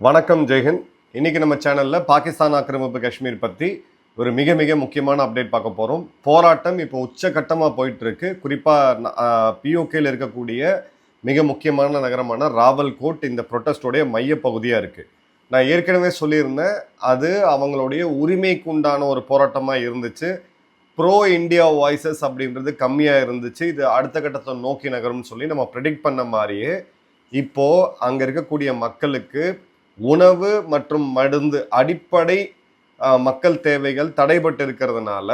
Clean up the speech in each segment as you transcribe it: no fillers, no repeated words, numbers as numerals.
வணக்கம் ஜெய்ஹிந்த். இன்னைக்கு நம்ம சேனல்ல பாகிஸ்தான் ஆக்கிரமிப்பு காஷ்மீர் பத்தி ஒரு மிக மிக முக்கியமான அப்டேட் பார்க்க போறோம். போராட்டம் இப்போ உச்சகட்டமா போயிட்டு இருக்கு. குறிப்பா பிஓகேல இருக்கக்கூடிய மிக முக்கியமான நகரமான ராவல்கோட் இந்த ப்ரொட்டஸ்டோடைய மைய பகுதியா இருக்கு. நான் ஏற்கனவே சொல்லியிருந்தேன், அது அவங்களுடைய உரிமைக்கு உண்டான ஒரு போராட்டமா இருந்துச்சு. ப்ரோ இந்தியா வாய்ஸஸ் அப்படின்றது கம்மியா இருந்துச்சு. இது அடுத்த கட்டத்தை நோக்கி நகரும்னு சொல்லி நம்ம ப்ரெடிக்ட் பண்ண மாதிரியே இப்போ அங்க இருக்கக்கூடிய மக்களுக்கு உணவு மற்றும் மருந்து அடிப்படை மக்கள் தேவைகள் தடைபட்டு இருக்கிறதுனால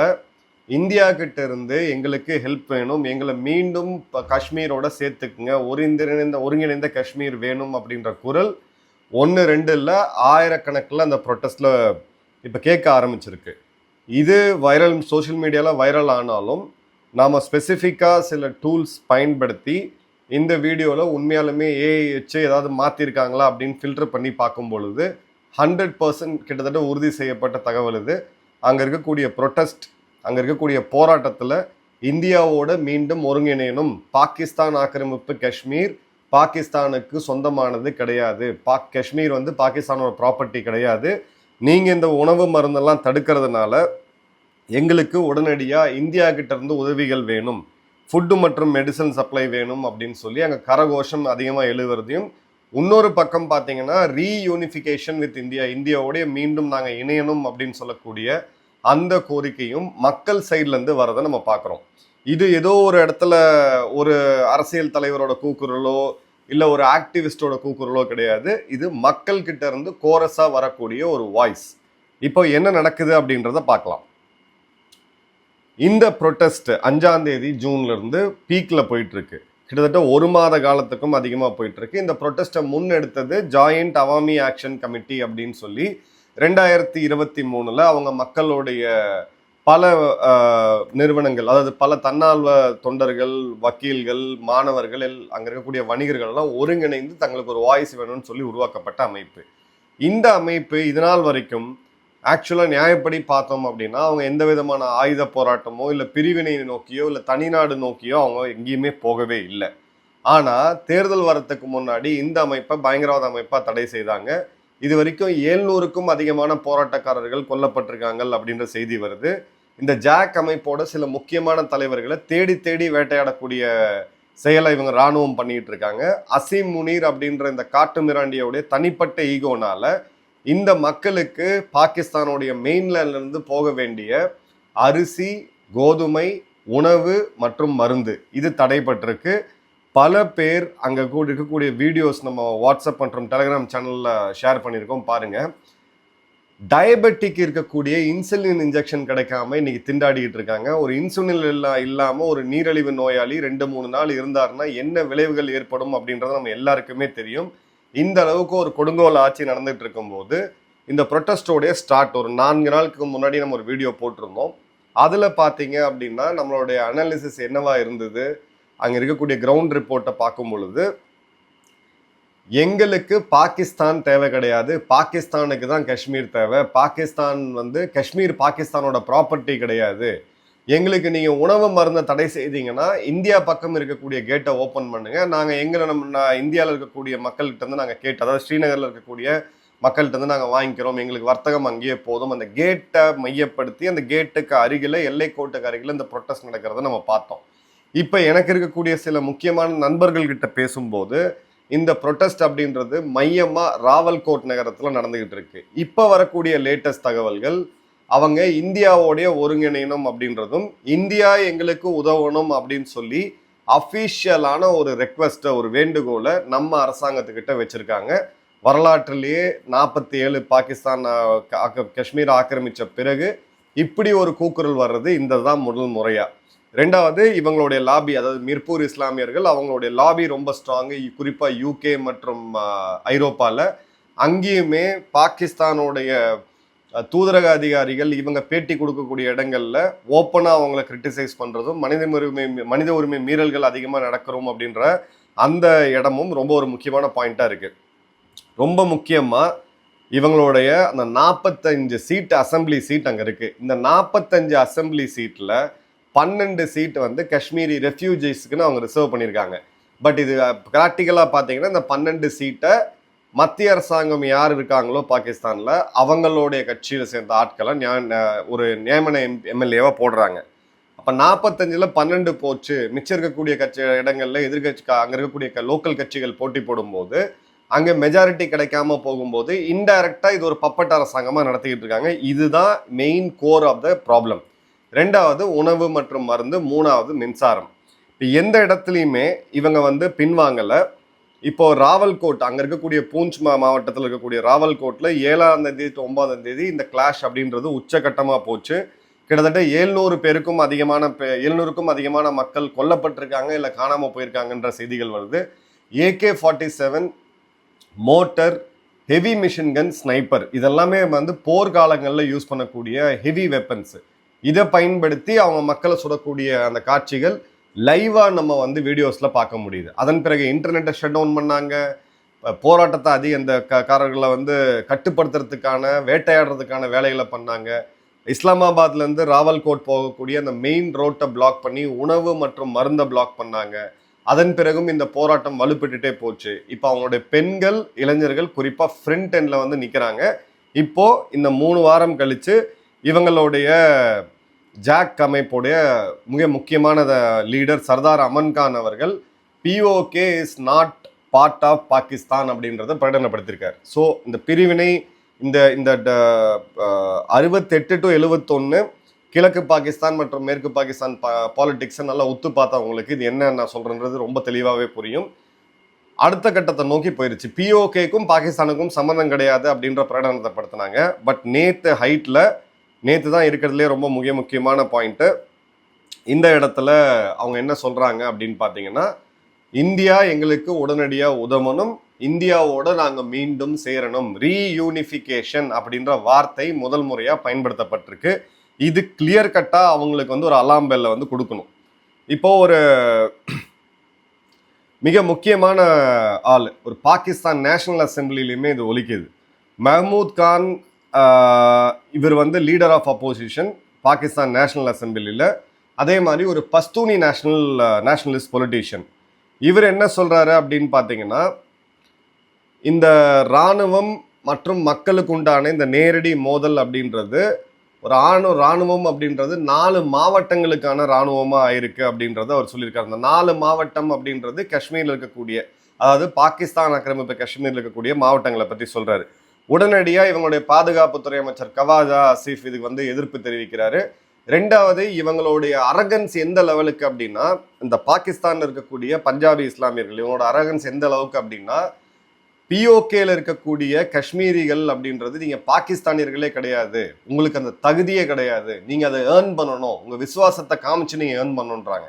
இந்தியா கிட்ட இருந்து எங்களுக்கு ஹெல்ப் வேணும், எங்களை மீண்டும் காஷ்மீரோட சேர்த்துக்குங்க, ஒருங்கிணைந்த காஷ்மீர் வேணும் அப்படின்ற குரல் 1-2 இல்லை, ஆயிரக்கணக்கில் அந்த ப்ரொட்டஸ்ட்ல இப்போ கேட்க ஆரம்பிச்சிருக்கு. இது சோஷியல் மீடியாவில் வைரல் ஆனாலும் நாம் ஸ்பெசிஃபிக்காக சில டூல்ஸ் பயன்படுத்தி இந்த வீடியோவில் உண்மையாலுமே ஏஐ வச்சு ஏதாவது மாற்றிருக்காங்களா அப்படின்னு ஃபில்டர் பண்ணி பார்க்கும் பொழுது 100% கிட்டத்தட்ட உறுதி செய்யப்பட்ட தகவல் இது. அங்கே இருக்கக்கூடிய ப்ரொட்டஸ்ட், அங்கே இருக்கக்கூடிய போராட்டத்தில் இந்தியாவோட மீண்டும் ஒருங்கிணையணும், பாகிஸ்தான் ஆக்கிரமிப்பு காஷ்மீர் பாகிஸ்தானுக்கு சொந்தமானது கிடையாது, காஷ்மீர் பாகிஸ்தானோட ப்ராப்பர்ட்டி கிடையாது, நீங்கள் இந்த உணவு மருந்தெல்லாம் தடுக்கிறதுனால எங்களுக்கு உடனடியாக இந்தியா கிட்ட இருந்து உதவிகள் வேணும், ஃபுட்டு மற்றும் மெடிசன் சப்ளை வேணும் அப்படின்னு சொல்லி அங்கே கரகோஷம் அதிகமாக எழுதுறதையும், இன்னொரு பக்கம் பார்த்தீங்கன்னா ரீயூனிஃபிகேஷன் வித் இந்தியாவோடைய மீண்டும் நாங்கள் இணையணும் அப்படின்னு சொல்லக்கூடிய அந்த கோரிக்கையும் மக்கள் சைட்லேருந்து வரதை நம்ம பார்க்குறோம். இது ஏதோ ஒரு இடத்துல ஒரு அரசியல் தலைவரோட கூக்குரலோ இல்லை ஒரு ஆக்டிவிஸ்டோட கூக்குரலோ கிடையாது. இது மக்கள் கிட்ட இருந்து கோரஸாக வரக்கூடிய ஒரு வாய்ஸ். இப்போ என்ன நடக்குது அப்படின்றத பார்க்கலாம். இந்த ப்ரொட்டஸ்ட் 5ஆம் தேதி ஜூன்ல இருந்து பீக்ல போயிட்டு இருக்கு. கிட்டத்தட்ட 1 மாத காலத்துக்கும் அதிகமாக போயிட்டு இருக்கு. இந்த ப்ரொட்டஸ்ட்டை முன்னெடுத்தது ஜாயிண்ட் அவாமி ஆக்ஷன் கமிட்டி அப்படின்னு சொல்லி 2023 அவங்க மக்களுடைய பல நிறுவனங்கள், அதாவது பல தன்னார்வ தொண்டர்கள், வக்கீல்கள், மாணவர்கள், அங்கே இருக்கக்கூடிய வணிகர்கள் எல்லாம் ஒருங்கிணைந்து தங்களுக்கு ஒரு வாய்ஸ் வேணும்னு சொல்லி உருவாக்கப்பட்ட அமைப்பு. இந்த அமைப்பு இதனால் வரைக்கும் ஆக்சுவலாக நியாயப்படி பார்த்தோம் அப்படின்னா அவங்க எந்த விதமான ஆயுத போராட்டமோ இல்லை பிரிவினை நோக்கியோ இல்லை தனிநாடு நோக்கியோ அவங்க எங்கேயுமே போகவே இல்லை. ஆனால் தேர்தல் வரத்துக்கு முன்னாடி இந்த அமைப்பை பயங்கரவாத அமைப்பாக தடை செய்தாங்க. இது வரைக்கும் 700க்கும் அதிகமான போராட்டக்காரர்கள் கொல்லப்பட்டிருக்காங்க அப்படின்ற செய்தி வருது. இந்த ஜாக் அமைப்போட சில முக்கியமான தலைவர்களை தேடி தேடி வேட்டையாடக்கூடிய செயலை இவங்க இராணுவம் பண்ணிட்டு இருக்காங்க. அசீம் முனீர் அப்படின்ற இந்த காட்டு மிராண்டியோடைய தனிப்பட்ட ஈகோனால இந்த மக்களுக்கு பாகிஸ்தானுடைய மெயின்லேண்ட்ல இருந்து போக வேண்டிய அரிசி, கோதுமை, உணவு மற்றும் மருந்து இது தடைபட்டிருக்கு. பல பேர் அங்கே இருக்கக்கூடிய வீடியோஸ் நம்ம வாட்ஸ்அப் மற்றும் டெலிகிராம் சேனலில் ஷேர் பண்ணியிருக்கோம், பாருங்க. டயபெட்டிக் இருக்கக்கூடிய இன்சுலின் இன்ஜெக்ஷன் கிடைக்காம இன்னைக்கு திண்டாடிக்கிட்டு இருக்காங்க. ஒரு இன்சுலின் இல்லாமல் ஒரு நீரிழிவு நோயாளி 2-3 நாள் இருந்தாருன்னா என்ன விளைவுகள் ஏற்படும் அப்படின்றது நம்ம எல்லாருக்குமே தெரியும். இந்த அளவுக்கு ஒரு கொடுங்கோல் ஆட்சி நடந்துட்டு இருக்கும்போது இந்த ப்ரொட்டஸ்டோடைய ஸ்டார்ட் ஒரு 4 நாளுக்கு முன்னாடி நம்ம ஒரு வீடியோ போட்டிருந்தோம். அதில் பார்த்தீங்க அப்படின்னா நம்மளுடைய அனாலிசிஸ் என்னவா இருந்தது, அங்கே இருக்கக்கூடிய கிரவுண்ட் ரிப்போர்ட்டை பார்க்கும் பொழுது எங்களுக்கு பாகிஸ்தான் தேவை கிடையாது, பாகிஸ்தானுக்கு தான் காஷ்மீர் தேவை, காஷ்மீர் பாகிஸ்தானோட ப்ராப்பர்ட்டி கிடையாது, எங்களுக்கு நீங்கள் உணவு மருந்தை தடை செய்தீங்கன்னா இந்தியா பக்கம் இருக்கக்கூடிய கேட்டை ஓப்பன் பண்ணுங்க, நாங்கள் இந்தியாவில் இருக்கக்கூடிய மக்கள்கிட்ட இருந்து நாங்கள் அதாவது ஸ்ரீநகரில் இருக்கக்கூடிய மக்கள்கிட்ட இருந்து நாங்கள் வாங்கிக்கிறோம், எங்களுக்கு வர்த்தகம் அங்கேயே போதும். அந்த கேட்டை மையப்படுத்தி அந்த கேட்டுக்கு அருகில், எல்லைக்கோட்டுக்கு அருகில் இந்த ப்ரொட்டஸ்ட் நடக்கிறத நம்ம பார்த்தோம். இப்போ எனக்கு இருக்கக்கூடிய சில முக்கியமான நண்பர்கள்கிட்ட பேசும்போது இந்த ப்ரொட்டஸ்ட் அப்படின்றது மையமாக ராவல்கோட் நகரத்தில் நடந்துகிட்டு இருக்கு. இப்போ வரக்கூடிய லேட்டஸ்ட் தகவல்கள் அவங்க இந்தியாவோடைய ஒருங்கிணையணும் அப்படின்றதும் இந்தியா எங்களுக்கு உதவணும் அப்படின்னு சொல்லி அஃபீஷியலான ஒரு ரெக்வஸ்ட்டை, ஒரு வேண்டுகோளை நம்ம அரசாங்கத்துக்கிட்ட வச்சிருக்காங்க. வரலாற்றிலேயே 47 பாகிஸ்தான் காஷ்மீர் ஆக்கிரமித்த பிறகு இப்படி ஒரு கூக்குரல் வர்றது இந்த தான் முதல் முறையா. ரெண்டாவது, இவங்களுடைய லாபி, அதாவது மிர்பூர் இஸ்லாமியர்கள், அவங்களுடைய லாபி ரொம்ப ஸ்ட்ராங்கு. குறிப்பாக யூகே மற்றும் ஐரோப்பாவில் அங்கேயுமே பாகிஸ்தானுடைய தூதரக அதிகாரிகள் இவங்க பேட்டி கொடுக்கக்கூடிய இடங்கள்ல ஓப்பனாக அவங்களை கிரிட்டிசைஸ் பண்ணுறதும், மனித உரிமை மீறல்கள் அதிகமாக நடக்கிறோம் அப்படின்ற அந்த இடமும் ரொம்ப ஒரு முக்கியமான பாயிண்ட்டாக இருக்குது. ரொம்ப முக்கியமாக இவங்களுடைய அந்த 45 சீட் அசம்பிளி சீட் அங்கே இருக்குது. இந்த 45 அசம்பிளி சீட்டில் 12 சீட் காஷ்மீரி ரெஃப்யூஜிஸ்க்குன்னு அவங்க ரிசர்வ் பண்ணியிருக்காங்க. பட் இது ப்ராக்டிக்கலாக பார்த்தீங்கன்னா இந்த 12 சீட்டை மத்திய அரசாங்கம் யார் இருக்காங்களோ பாகிஸ்தான்ல அவங்களுடைய கட்சியில சேர்ந்த ஆட்களை ஒரு நியமன எம்எல்ஏவா போடுறாங்க. அப்ப 45ல் 12 போச்சு. மிச்சம் இருக்கக்கூடிய இடங்கள்ல எதிர்கட்சி அங்க இருக்கக்கூடிய லோக்கல் கட்சிகள் போட்டி போடும்போது அங்க மெஜாரிட்டி கிடைக்காம போகும்போது இன்டைரக்டா இது ஒரு பப்பட் அரசாங்கமா நடத்திக்கிட்டு இருக்காங்க. இதுதான் main core of the problem. 2வது உணவு மற்றும் மருந்து, 3வது மின்சாரம். இப்போ எந்த இடத்துலையுமே இவங்க பின்வாங்கல. இப்போ ராவல்கோட் அங்க இருக்கக்கூடிய பூஞ்ச் மாவட்டத்தில் இருக்கக்கூடிய ராவல்கோட்ல 7ஆம் தேதி 9ஆம் தேதி இந்த கிளாஷ் அப்படின்றது உச்சகட்டமா போச்சு. கிட்டத்தட்ட 700க்கும் அதிகமான மக்கள் கொல்லப்பட்டிருக்காங்க, இல்லை காணாம போயிருக்காங்கன்ற செய்திகள் வருது. AK-47 mortar, heavy machine gun, sniper இதெல்லாமே போர்க்காலங்களில் யூஸ் பண்ணக்கூடிய ஹெவி வெப்பன்ஸ். இதை பயன்படுத்தி அவங்க மக்களை சுடக்கூடிய அந்த காட்சிகள் லைவா நம்ம வீடியோஸ்ல பார்க்க முடியுது. அதன் பிறகு இன்டர்நெட்டை ஷட் டவுன் பண்ணாங்க. போராட்டத்தை அந்த காரர்களை கட்டுப்படுத்துறதுக்கான, வேட்டையாடுறதுக்கான வேலைகளை பண்ணாங்க. இஸ்லாமாபாத்ல இருந்து ராவல்கோட் போகக்கூடிய அந்த மெயின் ரோட்டை பிளாக் பண்ணி உணவு மற்றும் மருந்தை பிளாக் பண்ணாங்க. அதன் பிறகும் இந்த போராட்டம் வலுப்பட்டுட்டே போச்சு. இப்போ அவங்களுடைய பெண்கள், இளைஞர்கள் குறிப்பா ஃப்ரண்ட் எண்ட்ல நிக்கிறாங்க. இப்போ இந்த 3 வாரம் கழிச்சு இவங்களுடைய ஜாக் அமைப்புடைய மிக முக்கியமான லீடர் சர்தார் அமன் கான் அவர்கள் POK is not part of Pakistan அப்படின்றத பிரகடனப்படுத்தியிருக்கார். ஸோ இந்த பிரிவினை இந்த 68 to 71 கிழக்கு பாகிஸ்தான் மற்றும் மேற்கு பாகிஸ்தான் பாலிடிக்ஸை நல்லா ஒத்து பார்த்தவங்களுக்கு இது என்ன நான் சொல்றேன்றது ரொம்ப தெளிவாகவே புரியும். அடுத்த கட்டத்தை நோக்கி போயிருச்சு. POKக்கும் பாகிஸ்தானுக்கும் சம்மந்தம் கிடையாது அப்படின்ற பிரகடனத்தை படுத்தினாங்க. பட் நேற்று தான் இருக்கிறதுலே ரொம்ப முக்கியமான பாயிண்ட்டு. இந்த இடத்துல அவங்க என்ன சொல்றாங்க அப்படின்னு பார்த்தீங்கன்னா, இந்தியா எங்களுக்கு உடனடியாக உதவணும், இந்தியாவோட நாங்கள் மீண்டும் சேரணும், ரீயூனிஃபிகேஷன் அப்படின்ற வார்த்தை முதல் முறையாக பயன்படுத்தப்பட்டிருக்கு. இது கிளியர் கட்டா அவங்களுக்கு ஒரு அலாம் பெல்ல கொடுக்கணும். இப்போ ஒரு மிக முக்கியமான ஆள், ஒரு பாகிஸ்தான் நேஷனல் அசம்பிளிலையுமே இது ஒலிக்குது. மஹமூத் கான் இவர் leader of opposition Pakistan national அசம்பிளியில். அதே மாதிரி ஒரு பஸ்தூனி நேஷனலிஸ்ட் பொலிட்டீஷியன். இவர் என்ன சொல்றாரு அப்படின்னு பார்த்தீங்கன்னா, இந்த இராணுவம் மற்றும் மக்களுக்கு உண்டான இந்த நேரடி மோதல் அப்படின்றது ஒரு இராணுவம் அப்படின்றது 4 மாவட்டங்களுக்கான இராணுவமாக ஆயிருக்கு அப்படின்றத அவர் சொல்லியிருக்காரு. அந்த 4 மாவட்டம் அப்படின்றது காஷ்மீரில் இருக்கக்கூடிய, அதாவது பாகிஸ்தான் ஆக்கிரமிப்பு காஷ்மீரில் இருக்கக்கூடிய மாவட்டங்களை பற்றி சொல்றாரு. உடனடியாக இவங்களுடைய பாதுகாப்புத்துறை அமைச்சர் கவாஜா ஆசிஃப் இதுக்கு எதிர்ப்பு தெரிவிக்கிறாரு. 2வது இவங்களுடைய அரகன்ஸ் எந்த லெவலுக்கு அப்படின்னா, இந்த பாகிஸ்தான்ல இருக்கக்கூடிய பஞ்சாபி இஸ்லாமியர்கள் இவங்களோட அரகன்ஸ் எந்த அளவுக்கு அப்படின்னா, POKல இருக்கக்கூடிய காஷ்மீரிகள் அப்படின்றது நீங்க பாகிஸ்தானியர்களே கிடையாது, உங்களுக்கு அந்த தகுதியே கிடையாது, நீங்க அதை ஏர்ன் பண்ணணும், உங்க விசுவாசத்தை காமிச்சு நீங்க ஏர்ன் பண்ணணுன்றாங்க.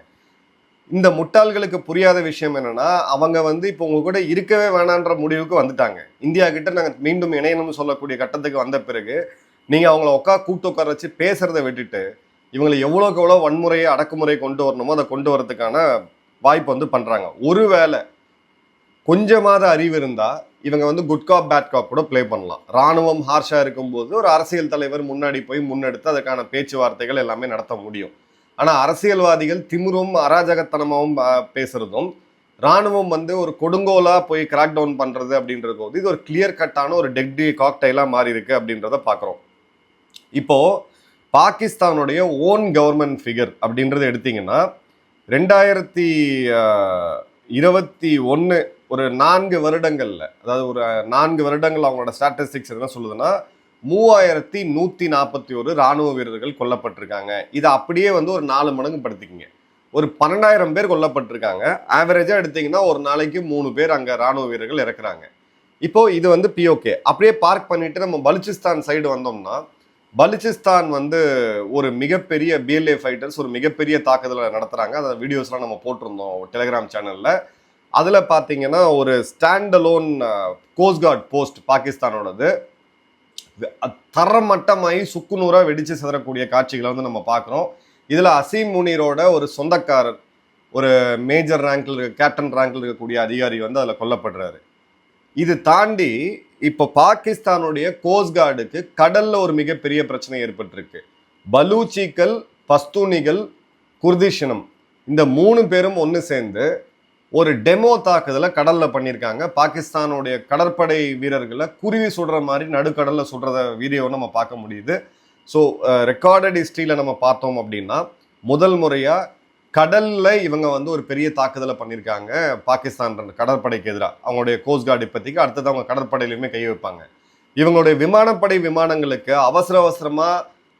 இந்த முட்டாள்களுக்கு புரியாத விஷயம் என்னன்னா, அவங்க இப்போ உங்க கூட இருக்கவே வேணான்ற முடிவுக்கு வந்துட்டாங்க. இந்தியா கிட்ட நாங்கள் மீண்டும் இணையணும்னு சொல்லக்கூடிய கட்டத்துக்கு வந்த பிறகு நீங்க அவங்கள கூட்டு உட்கார வச்சு பேசுறதை விட்டுட்டு இவங்களை எவ்வளோக்கு எவ்வளோ வன்முறையை அடக்குமுறை கொண்டு வரணுமோ அதை கொண்டு வரதுக்கான வாய்ப்பு பண்றாங்க. ஒருவேளை கொஞ்சமாவது அறிவு இருந்தா இவங்க குட் காப் பேட் காப் கூட பிளே பண்ணலாம். ராணுவம் ஹார்ஷா இருக்கும்போது ஒரு அரசியல் தலைவர் முன்னாடி போய் முன்னெடுத்து அதுக்கான பேச்சுவார்த்தைகள் எல்லாமே நடத்த முடியும். ஆனா அரசியல்வாதிகள் திமிரும் அராஜகத்தனமாவும் பேசுறதும், ராணுவம் ஒரு கொடுங்கோலா போய் கிராக் டவுன் பண்றது அப்படின்றது போது இது ஒரு கிளியர் கட்டான ஒரு டெட்லி காக்டைலா மாறி இருக்கு அப்படின்றத பாக்குறோம். இப்போ பாகிஸ்தானுடைய ஓன் கவர்மெண்ட் ஃபிகர் அப்படின்றத எடுத்தீங்கன்னா 2021 ஒரு 4 வருடங்கள்ல, அதாவது ஒரு 4 வருடங்கள் அவங்களோட ஸ்டாட்டிஸ்டிக்ஸ் என்ன சொல்லுதுன்னா 3141 ராணுவ வீரர்கள் கொல்லப்பட்டிருக்காங்க. இதை அப்படியே ஒரு 4 மடங்கு படுத்திக்கிங்க, ஒரு 12,000 பேர் கொல்லப்பட்டிருக்காங்க. ஆவரேஜா எடுத்தீங்கன்னா ஒரு நாளைக்கு 3 பேர் அங்க ராணுவ வீரர்கள் இறக்குறாங்க. இப்போ இது POK அப்படியே பார்க் பண்ணிட்டு நம்ம பலுச்சிஸ்தான் சைடு வந்தோம்னா, பலுச்சிஸ்தான் ஒரு மிகப்பெரிய BLA ஃபைட்டர்ஸ் ஒரு மிகப்பெரிய தாக்குதலை நடத்துறாங்க. அந்த வீடியோஸ்லாம் நம்ம போட்டிருந்தோம் டெலிகிராம் சேனல்ல. அதுல பாத்தீங்கன்னா ஒரு stand alone coast guard post பாகிஸ்தானோடது தரமட்டமாயி சுக்குநூறா வெடிச்சு சிதறக்கூடிய காட்சிகளை நம்ம பார்க்குறோம். இதுல அசீம் முனீரோட ஒரு சொந்தக்காரர், ஒரு மேஜர் ரேங்க்ல கேப்டன் ரேங்க்ல இருக்கக்கூடிய அதிகாரி அதுல கொல்லப்படுறாரு. இது தாண்டி இப்போ பாகிஸ்தானுடைய கோஸ்ட் கார்டுக்கு கடல்ல ஒரு மிகப்பெரிய பிரச்சனை ஏற்பட்டிருக்கு. பலூச்சிகள், பஸ்தூனிகள், குர்திஷினம் இந்த 3 பேரும் ஒன்று சேர்ந்து ஒரு டெமோ தாக்குதலை கடல்ல பண்ணியிருக்காங்க. பாகிஸ்தானுடைய கடற்படை வீரர்களை குருவி சுடுற மாதிரி நடுக்கடல்ல சுடுறத வீடியோ நம்ம பார்க்க முடியுது. ஸோ ரெக்கார்டட் ஹிஸ்ட்ரியில நம்ம பார்த்தோம் அப்படின்னா முதல் முறையா கடல்ல இவங்க வந்து ஒரு பெரிய தாக்குதலை பண்ணியிருக்காங்க பாகிஸ்தான் கடற்படைக்கு எதிராக. அவங்களுடைய கோஸ்ட் கார்டு இப்போதைக்கு, அடுத்தது அவங்க கடற்படையிலுமே கை வைப்பாங்க. இவங்களுடைய விமானப்படை விமானங்களுக்கு அவசர அவசரமா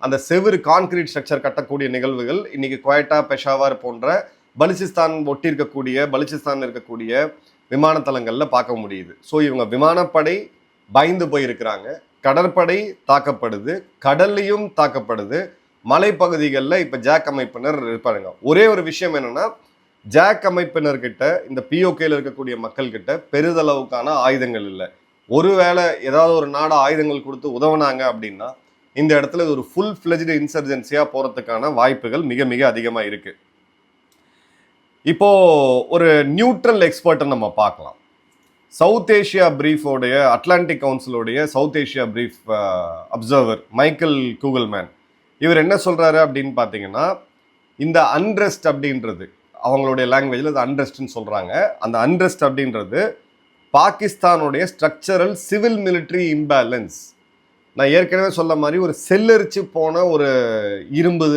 அந்த செவுறு கான்கிரீட் ஸ்ட்ரக்சர் கட்டக்கூடிய நிகழ்வுகள் இன்னைக்கு குவைட்டா, பெஷாவர் போன்ற பலுச்சிஸ்தான் இருக்கக்கூடிய விமான தளங்கள்ல பார்க்க முடியுது. ஸோ இவங்க விமானப்படை பயந்து போயிருக்கிறாங்க, கடற்படை தாக்கப்படுது, கடல்லையும் தாக்கப்படுது, மலைப்பகுதிகளில் இப்போ ஜாக் அமைப்பினர் இருப்பாருங்க. ஒரே ஒரு விஷயம் என்னன்னா, ஜாக் அமைப்பினர்கிட்ட இந்த பிஓகேல இருக்கக்கூடிய மக்கள் கிட்ட பெரிதளவுக்கான ஆயுதங்கள் இல்லை. ஒருவேளை ஏதாவது ஒரு நாடு ஆயுதங்கள் கொடுத்து உதவுனாங்க அப்படின்னா இந்த இடத்துல ஒரு ஃபுல் ஃபிளெஜ்டு இன்சர்ஜென்சியா போறதுக்கான வாய்ப்புகள் மிக மிக அதிகமா இருக்கு. இப்போ ஒரு நியூட்ரல் எக்ஸ்பர்ட்டை நம்ம பார்க்கலாம். சவுத் ஏஷியா பிரீஃபோடைய அட்லாண்டிக் கவுன்சிலோடைய South Asia brief observer Michael Kugelman இவர் என்ன சொல்றாரு அப்படின்னு பார்த்தீங்கன்னா, இந்த அன்ரெஸ்ட் அப்படின்றது அவங்களுடைய லாங்குவேஜில் அது அன்ரெஸ்ட்னு சொல்றாங்க. அந்த அன்ரெஸ்ட் அப்படின்றது பாகிஸ்தானுடைய ஸ்ட்ரக்சரல் சிவில் மிலிட்ரி இம்பேலன்ஸ். நான் ஏற்கனவே சொல்ல மாதிரி ஒரு செல்லரிச்சு போன ஒரு இரும்பு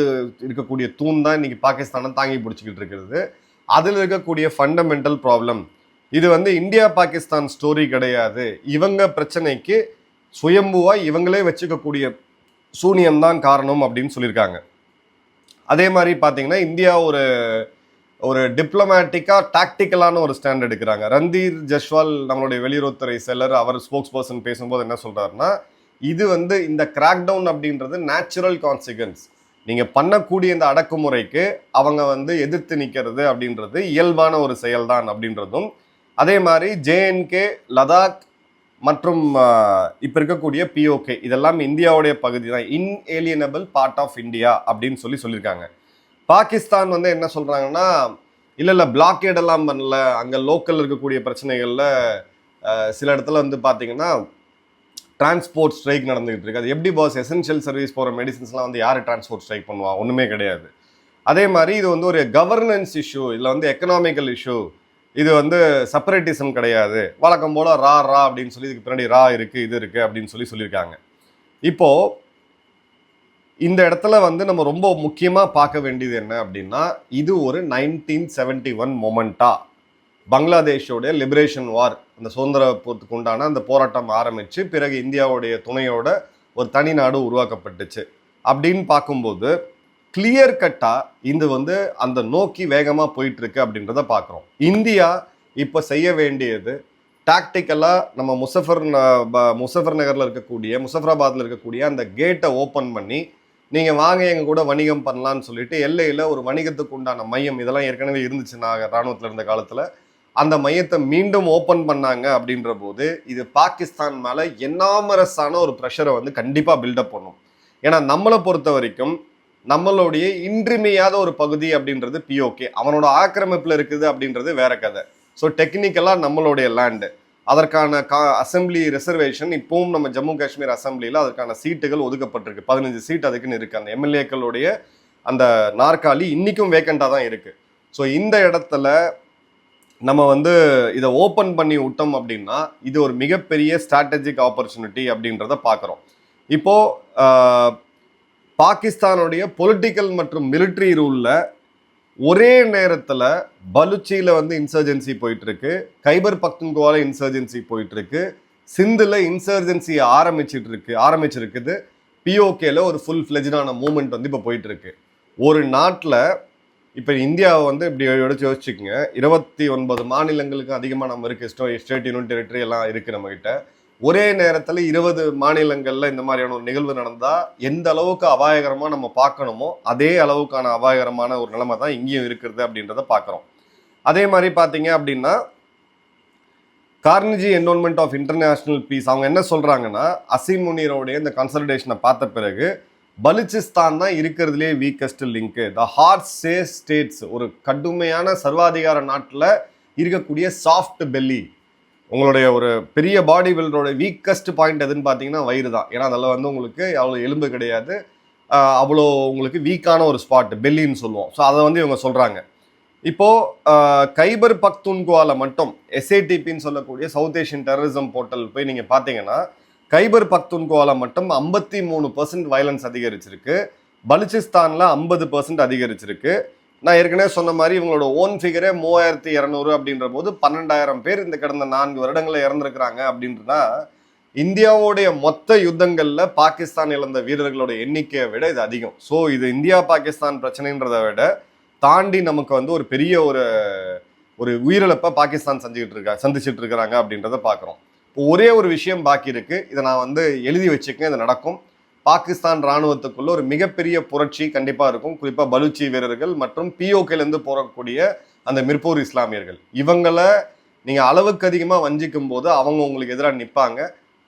இருக்கக்கூடிய தூண் தான் இன்னைக்கு பாகிஸ்தானை தாங்கி பிடிச்சிக்கிட்டு இருக்கிறது. அதில் இருக்கக்கூடிய ஃபண்டமெண்டல் ப்ராப்ளம் இது வந்து இந்தியா பாகிஸ்தான் ஸ்டோரி கிடையாது. இவங்க பிரச்சனைக்கு சுயம்புவா இவங்களே வச்சுக்கக்கூடிய சூனியம்தான் காரணம் அப்படின்னு சொல்லியிருக்காங்க. அதே மாதிரி பார்த்தீங்கன்னா இந்தியா ஒரு டிப்ளமேட்டிக்கா டாக்டிக்கலான ஒரு ஸ்டாண்ட் எடுக்கிறாங்க. ரந்தீர் ஜஸ்வால் நம்மளுடைய வெளியுறவுத்துறை செயலர் அவர் ஸ்போக்ஸ் பர்சன் பேசும்போது என்ன சொல்றாருன்னா, இது வந்து இந்த கிராக் டவுன் அப்படின்றது நேச்சுரல் கான்சிக்வன்ஸ். நீங்க பண்ணக்கூடிய இந்த அடக்குமுறைக்கு அவங்க வந்து எதிர்த்து நிற்கிறது அப்படின்றது இயல்பான ஒரு செயல்தான் அப்படின்றதும், அதே மாதிரி ஜேஎன்கே, லடாக் மற்றும் இப்ப இருக்கக்கூடிய பிஓகே இதெல்லாம் இந்தியாவுடைய பகுதி தான், இன்ஏலியனபிள் பார்ட் ஆஃப் இந்தியா அப்படின்னு சொல்லியிருக்காங்க. பாகிஸ்தான் வந்து என்ன சொல்றாங்கன்னா, இல்ல பிளாக்கேட் எல்லாம் பண்ணல, அங்க லோக்கல் இருக்கக்கூடிய பிரச்சனைகள்ல சில இடத்துல வந்து பாத்தீங்கன்னா டிரான்ஸ்போர்ட் ஸ்ட்ரைக் நடந்துகிட்டு இருக்கு. அது எப்படி பாஸ், எசென்ஷியல் சர்வீஸ் போகிற மெடிசின்ஸ்லாம் வந்து யார் டிரான்ஸ்போர்ட் ஸ்ட்ரைக் பண்ணுவா? ஒன்றுமே கிடையாது. அதே மாதிரி இது வந்து ஒரு கவர்னன்ஸ் இஷ்யூ, இதில் வந்து எக்கனாமிக்கல் இஷ்யூ, இது வந்து செப்பரேட்டிசம் கிடையாது. வழக்கம் போல ரா அப்படின்னு சொல்லி இதுக்கு பின்னாடி இருக்கு, இது இருக்கு அப்படின்னு சொல்லியிருக்காங்க. இப்போ இந்த இடத்துல வந்து நம்ம ரொம்ப முக்கியமாக பார்க்க வேண்டியது என்ன அப்படின்னா, இது ஒரு 1971 மொமெண்டா. பங்களாதேஷோடைய லிபரேஷன் வார், அந்த சுதந்திரத்துக்கு உண்டான அந்த போராட்டம் ஆரம்பிச்சு பிறகு இந்தியாவுடைய துணையோட ஒரு தனி நாடு உருவாக்கப்பட்டுச்சு அப்படின்னு பார்க்கும்போது கிளியர் கட்டா இது வந்து அந்த நோக்கி வேகமா போயிட்டு இருக்கு அப்படின்றத பார்க்குறோம். இந்தியா இப்போ செய்ய வேண்டியது டாக்டிக்கலா நம்ம முசஃபர் நகர்ல இருக்கக்கூடிய, முசஃபராபாத்ல இருக்கக்கூடிய அந்த கேட்டை ஓப்பன் பண்ணி நீங்க வாங்க எங்க கூட வணிகம் பண்ணலாம்னு சொல்லிட்டு எல்லையில ஒரு வணிகத்துக்கு உண்டான மையம், இதெல்லாம் ஏற்கனவே இருந்துச்சு ராணுவத்துல இருந்த காலத்துல, அந்த மையத்தை மீண்டும் ஓப்பன் பண்ணாங்க அப்படின்ற போது இது பாகிஸ்தான் மேல என்னாமரஸான ஒரு ப்ரெஷரை வந்து கண்டிப்பா பில்டப் பண்ணும். ஏன்னா நம்மளை பொறுத்த வரைக்கும் நம்மளுடைய இன்றியமையாத ஒரு பகுதி அப்படின்றது பிஓகே, அவனோட ஆக்கிரமிப்புல இருக்குது அப்படின்றது வேற கதை. ஸோ டெக்னிக்கலா நம்மளுடைய லேண்டு, அதற்கான அசம்பிளி ரிசர்வேஷன் இப்பவும் நம்ம ஜம்மு காஷ்மீர் அசம்பிளியில் அதற்கான சீட்டுகள் ஒதுக்கப்பட்டிருக்கு. 15 சீட் அதுக்குன்னு இருக்கு. அந்த எம்எல்ஏக்களுடைய அந்த நாற்காலி இன்னைக்கும் வேக்கண்டா தான் இருக்கு. ஸோ இந்த இடத்துல நம்ம வந்து இதை ஓப்பன் பண்ணி விட்டோம் அப்படின்னா இது ஒரு மிகப்பெரிய ஸ்ட்ராட்டஜிக் ஆப்பர்ச்சுனிட்டி அப்படின்றத பார்க்குறோம். இப்போ பாகிஸ்தானுடைய பொலிட்டிக்கல் மற்றும் மிலிட்ரி ரூல்ல ஒரே நேரத்தில் பலுச்சியில் வந்து இன்சர்ஜென்சி போயிட்டு இருக்கு, கைபர் பக்துன்குவால இன்சர்ஜென்சி போயிட்டு இருக்கு, சிந்துல இன்சர்ஜென்சி ஆரம்பிச்சிருக்குது, பிஓகேல ஒரு ஃபுல் ஃபிளெஜ்டான மூவ்மெண்ட் வந்து இப்போ போயிட்டு இருக்கு. ஒரு நாட்டில் இப்போ இந்தியாவை வந்து இப்படி எடுத்து யோசிச்சுக்கோங்க, 29 மாநிலங்களுக்கு அதிகமாக நம்ம இருக்கு, ஸ்டேட் யூனியன் டெரிட்டரி எல்லாம் இருக்கு நம்ம கிட்ட. ஒரே நேரத்தில் 20 மாநிலங்கள்ல இந்த மாதிரியான ஒரு நிகழ்வு நடந்தா எந்த அளவுக்கு அபாயகரமா நம்ம பார்க்கணுமோ அதே அளவுக்கான அபாயகரமான ஒரு நிலைமை தான் இங்கேயும் இருக்கிறது அப்படின்றத பார்க்குறோம். அதே மாதிரி பார்த்தீங்க அப்படின்னா Carnegie endowment of international piece அவங்க என்ன சொல்றாங்கன்னா, அசீம் முனீரோடைய இந்த கன்சல்டேஷனை பார்த்த பிறகு பலுச்சிஸ்தான் தான் இருக்கிறதுலே weakest link, the hard chase states, ஒரு கடுமையான சர்வாதிகார நாட்டில் இருக்கக்கூடிய சாஃப்ட் பெல்லி. உங்களுடைய ஒரு பெரிய பாடி பில்டரோட வீக்கஸ்ட் பாயிண்ட் எதுன்னு பார்த்தீங்கன்னா வயிறு தான். ஏன்னா அதில் வந்து உங்களுக்கு அவ்வளோ எலும்பு கிடையாது, அவ்வளோ உங்களுக்கு வீக்கான ஒரு ஸ்பாட் பெல்லின்னு சொல்லுவோம். ஸோ அதை வந்து இவங்க சொல்கிறாங்க. இப்போ கைபர் பக்துன்குவால மட்டும் எஸ்ஏடிபின்னு சொல்லக்கூடிய சவுத் ஏஷியன் டெரரிசம் போர்ட்டல் போய் நீங்க பாத்தீங்கன்னா கைபர் பக்துன்குவால மட்டும் 53% வயலன்ஸ் அதிகரிச்சிருக்கு. பலுச்சிஸ்தான்ல 50% அதிகரிச்சிருக்கு. நான் ஏற்கனவே சொன்ன மாதிரி இவங்களோட ஓன் ஃபிகரே 3200 அப்படின்ற போது 12,000 பேர் இந்த கடந்த 4 வருடங்களை இறந்திருக்கிறாங்க அப்படின்றதா இந்தியாவுடைய மொத்த யுத்தங்கள்ல பாகிஸ்தான் இழந்த வீரர்களோட எண்ணிக்கையை விட இது அதிகம். ஸோ இது இந்தியா பாகிஸ்தான் பிரச்சனைன்றதை விட தாண்டி நமக்கு வந்து ஒரு பெரிய ஒரு உயிரிழப்பை பாகிஸ்தான் சந்திச்சுட்டு இருக்கிறாங்க அப்படின்றத பார்க்குறோம். இப்போ ஒரே ஒரு விஷயம் பாக்கி இருக்கு, இதை நான் வந்து எழுதி வச்சுக்கேன், இது நடக்கும். பாகிஸ்தான் ராணுவத்துக்குள்ள ஒரு மிகப்பெரிய புரட்சி கண்டிப்பா இருக்கும். குறிப்பா பலுச்சி வீரர்கள் மற்றும் பிஓகேலேருந்து போறக்கூடிய அந்த மிர்பூர் இஸ்லாமியர்கள், இவங்களை நீங்க அளவுக்கு அதிகமா வஞ்சிக்கும் போது அவங்க உங்களுக்கு எதிராக நிற்பாங்க.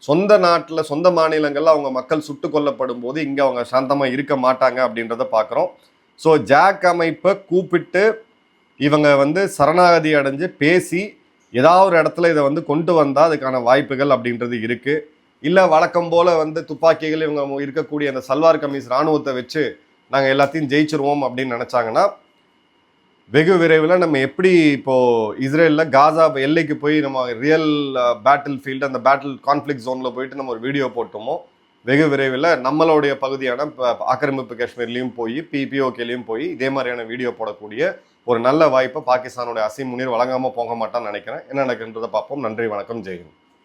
சொந்த நாட்டில் சொந்த மாநிலங்கள்ல அவங்க மக்கள் சுட்டு கொல்லப்படும் போது இங்க அவங்க சாந்தமா இருக்க மாட்டாங்க அப்படின்றத பார்க்குறோம். ஸோ ஜாக் அமைப்பை கூப்பிட்டு இவங்க வந்து சரணாகதி அடைஞ்சு பேசி ஏதாவது ஒரு இடத்துல இதை வந்து கொண்டு வந்தால் அதுக்கான வாய்ப்புகள் அப்படின்றது இருக்கு. இல்லை வழக்கம் போல வந்து துப்பாக்கிகள் இவங்க இருக்கக்கூடிய அந்த சல்வார் கமீஸ் ராணுவத்தை வச்சு நாங்கள் எல்லாத்தையும் ஜெயிச்சிருவோம் அப்படின்னு நினச்சாங்கன்னா வெகு விரைவில் நம்ம எப்படி இப்போ இஸ்ரேலில் காசா எல்லைக்கு போய் நம்ம ரியல் பேட்டில் ஃபீல்டு அந்த பேட்டில் கான்ஃப்ளிக்ட் ஜோனில் போயிட்டு நம்ம ஒரு வீடியோ போட்டோமோ, வெகு விரைவில் நம்மளுடைய பகுதியான ஆக்கிரமிப்பு காஷ்மீர்லையும் போய் பிஓகேலையும் போய் இதே மாதிரியான வீடியோ போடக்கூடிய ஒரு நல்ல வாய்ப்பை பாகிஸ்தானுடைய அசீம் முனீர் வழங்காமல் போக மாட்டான்னு நினைக்கிறேன். என்ன நடக்குன்றதை பார்ப்போம். நன்றி, வணக்கம், ஜெய்ஹிந்த்.